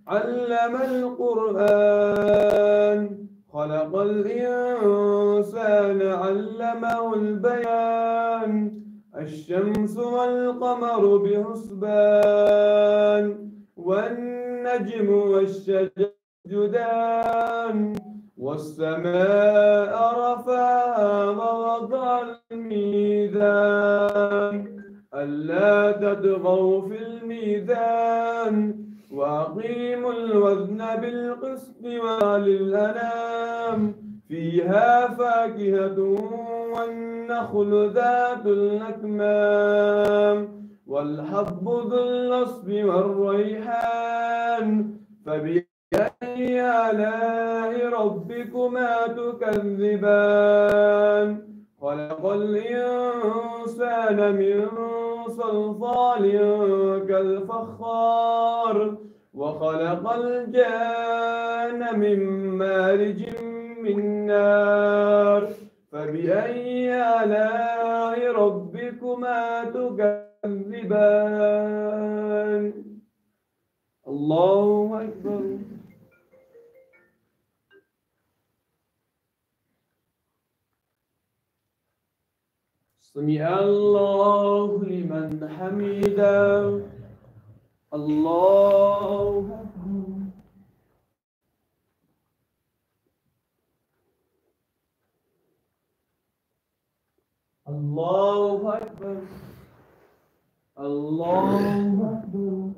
علم القرآن خلق الإنسان علمه البيان الشمس والقمر بحسبان والنجم والشجر يسجدان والسماء رفعها ووضع الميزان ألا تطغوا في الميزان وأقيموا الوزن بالقسط وللأنام فيها فاكهة والنخل ذات الأكمام والحب ذو العصف والريحان فبأي آلاء ربكما تكذبان خلق الإنسان من صلصال كالفخار وخلق الجان من مارج من نار فبأي آلاء ربكما تكذبان الله أكبر سمع الله لمن حمده الله أكبر الله أكبر الله أكبر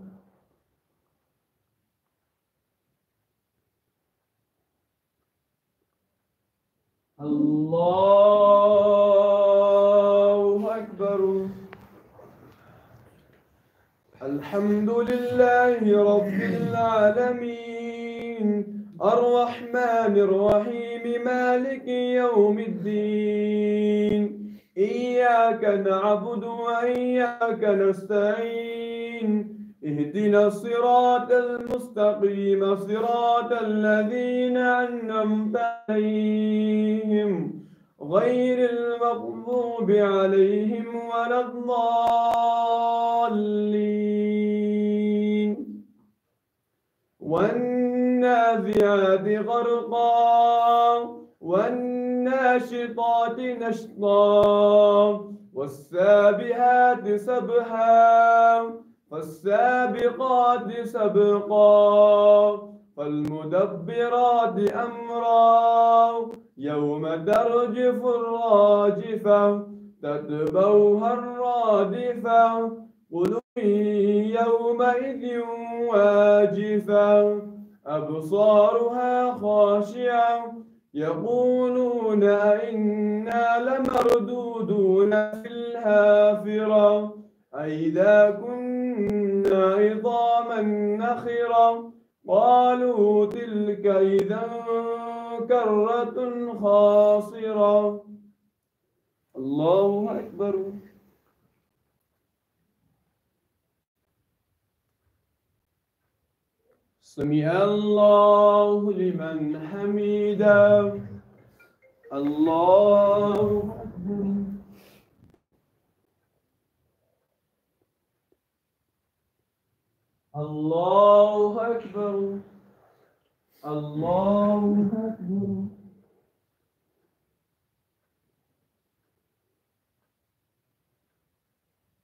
الله أكبر الحمد لله رب العالمين الرحمن الرحيم مالك يوم الدين إياك نعبد وإياك نستعين اهدنا الصراط المستقيم صراط الذين أنعمت عليهم غير المغضوب عليهم ولا الضالين والنازعات غرقا والناشطات نشطا والسابحات سبحا فالسابقات سبقا فالمدبرات أمرا يوم ترجف الراجفة تتبوها الرادفة قلوب يومئذ واجفة أبصارها خاشعة يقولون أئنا لمردودون في الحافرة أئذا كنا عظاما نخرة قالوا تلك إذا كرة خاسرة الله أكبر سمع الله لمن حمده الله أكبر الله أكبر الله أكبر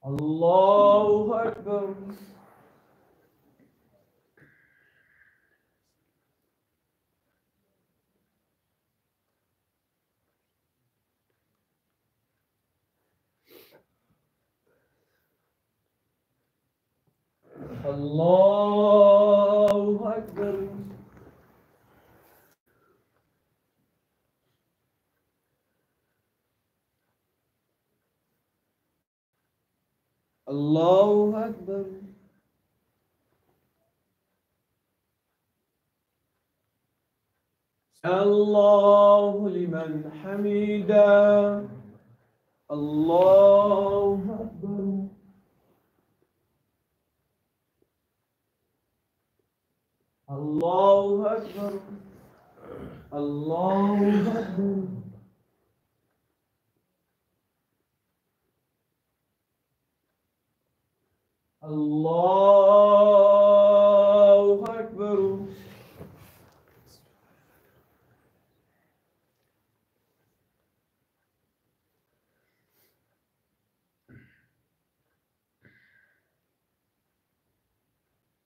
الله أكبر الله أكبر الله أكبر الله لمن حمده الله أكبر الله أكبر الله أكبر الله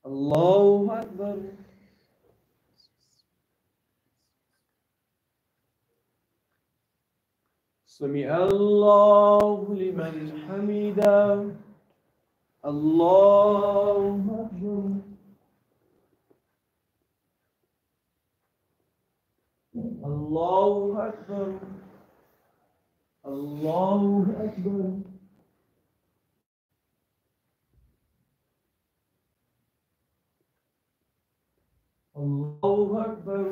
الله أكبر. سمع الله لمن حمده. الله أكبر. الله أكبر. الله أكبر. الله أكبر.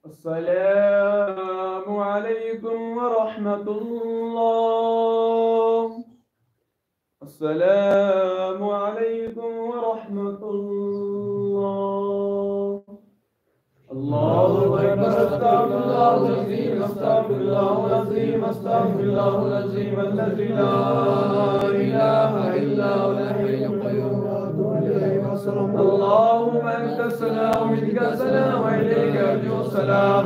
السلام عليكم ورحمة الله. السلام عليكم ورحمة الله. الله أكبر. أستغفر الله العظيم. أستغفر الله العظيم. أستغفر الله العظيم الذي لا إله إلا هو الحي القيوم. اللهم أنت السلام ومنك السلام وإليك يرجع السلام.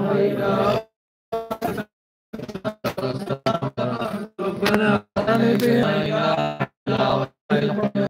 ربنا